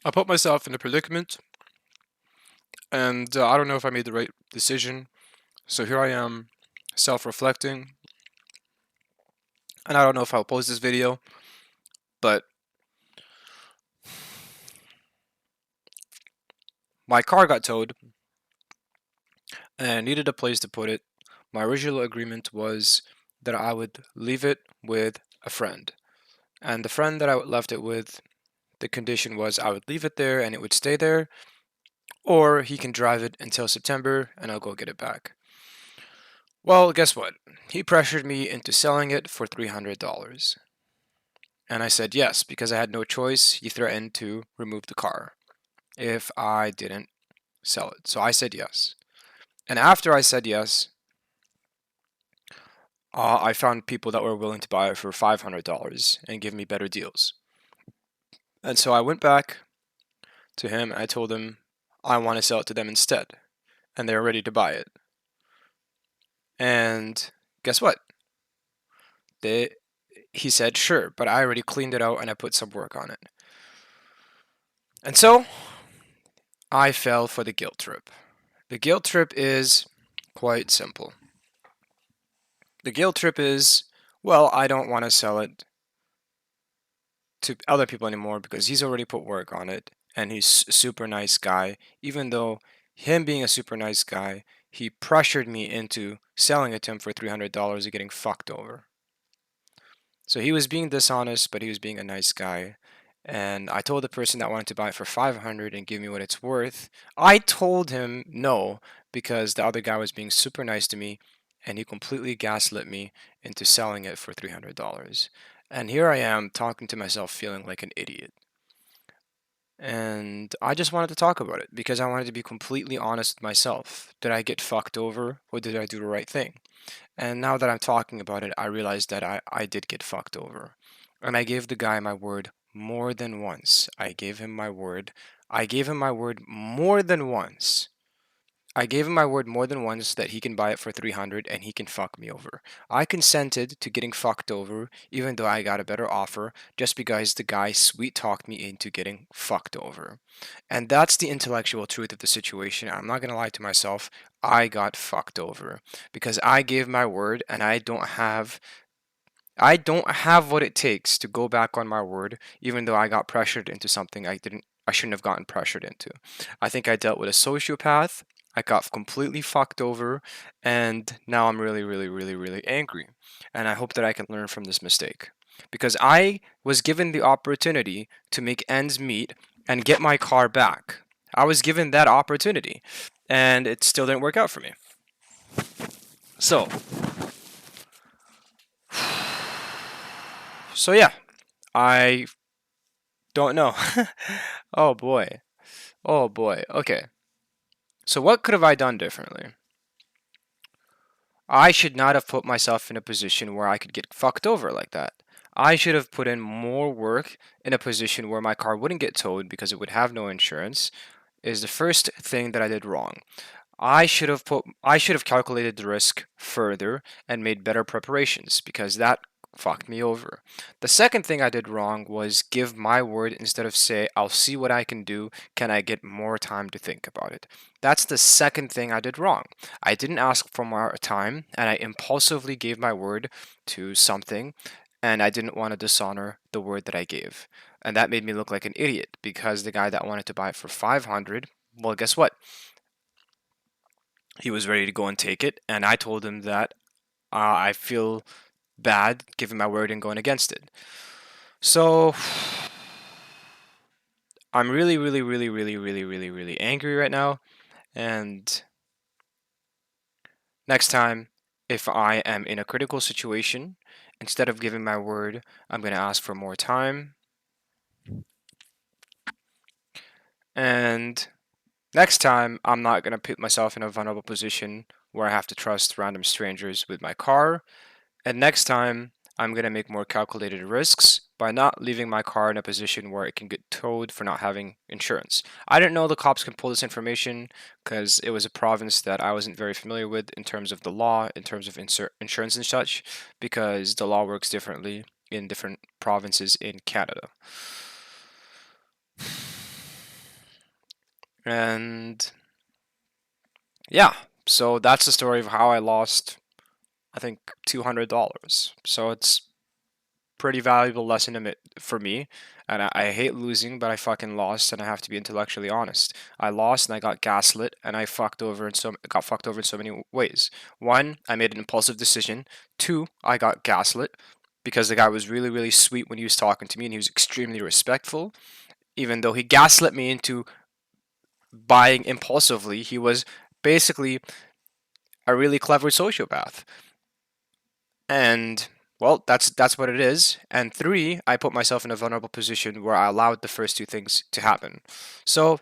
I put myself in a predicament, and I don't know if I made the right decision. So here I am, self-reflecting, and I don't know if I'll post this video, but my car got towed, and I needed a place to put it. My original agreement was that I would leave it with a friend, and the friend that I left it with, the condition was I would leave it there and it would stay there, or he can drive it until September and I'll go get it back. Well, guess what? He pressured me into selling it for $300. And I said yes, because I had no choice. He threatened to remove the car if I didn't sell it. So I said yes. And after I said yes, I found people that were willing to buy it for $500 and give me better deals. And so I went back to him and I told him I want to sell it to them instead. And they're ready to buy it. And guess what? He said, sure, but I already cleaned it out and I put some work on it. And so I fell for the guilt trip. The guilt trip is quite simple. The guilt trip is, well, I don't want to sell it to other people anymore because he's already put work on it and he's a super nice guy. Even though him being a super nice guy, he pressured me into selling it to him for $300 and getting fucked over. So he was being dishonest, but he was being a nice guy. And I told the person that wanted to buy it for 500 and give me what it's worth. I told him no because the other guy was being super nice to me and he completely gaslit me into selling it for $300. And here I am talking to myself feeling like an idiot. And I just wanted to talk about it because I wanted to be completely honest with myself. Did I get fucked over or did I do the right thing? And now that I'm talking about it, I realize that I did get fucked over. And I gave the guy my word more than once. I gave him my word. I gave him my word more than once. I gave him my word more than once that he can buy it for 300 and he can fuck me over. I consented to getting fucked over even though I got a better offer just because the guy sweet talked me into getting fucked over. And that's the intellectual truth of the situation. I'm not going to lie to myself. I got fucked over because I gave my word and I don't have what it takes to go back on my word even though I got pressured into something I shouldn't have gotten pressured into. I think I dealt with a sociopath. I got completely fucked over, and now I'm really, really, really, really angry. And I hope that I can learn from this mistake. Because I was given the opportunity to make ends meet and get my car back. I was given that opportunity, and it still didn't work out for me. So, so yeah, I don't know. Oh boy. Oh boy. Okay. So what could have I done differently? I should not have put myself in a position where I could get fucked over like that. I should have put in more work in a position where my car wouldn't get towed because it would have no insurance. Is the first thing that I did wrong. I should have calculated the risk further and made better preparations because that fucked me over. The second thing I did wrong was give my word instead of say I'll see what I can do, can I get more time to think about it. That's the second thing I did wrong. I didn't ask for more time and I impulsively gave my word to something and I didn't want to dishonor the word that I gave. And that made me look like an idiot because the guy that wanted to buy it for 500, well, guess what? He was ready to go and take it, and I told him that I feel bad giving my word and going against it. So I'm really, really, really, really, really, really, really angry right now. And next time, if I am in a critical situation, instead of giving my word, I'm going to ask for more time. And next time, I'm not going to put myself in a vulnerable position where I have to trust random strangers with my car. And next time, I'm going to make more calculated risks by not leaving my car in a position where it can get towed for not having insurance. I didn't know the cops can pull this information because it was a province that I wasn't very familiar with in terms of the law, in terms of insurance and such, because the law works differently in different provinces in Canada. And yeah, so that's the story of how I lost, I think, $200. So it's pretty valuable lesson for me. And I hate losing, but I fucking lost, and I have to be intellectually honest. I lost, and I got gaslit, and I got fucked over in so many ways. One, I made an impulsive decision. Two, I got gaslit because the guy was really, really sweet when he was talking to me, and he was extremely respectful. Even though he gaslit me into buying impulsively, he was basically a really clever sociopath. And well, that's what it is. And three, I put myself in a vulnerable position where I allowed the first two things to happen. So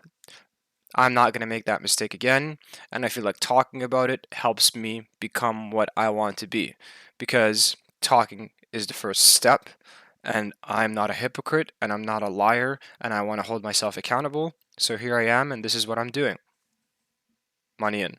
I'm not going to make that mistake again. And I feel like talking about it helps me become what I want to be. Because talking is the first step. And I'm not a hypocrite, and I'm not a liar, and I want to hold myself accountable. So here I am, and this is what I'm doing. Money in.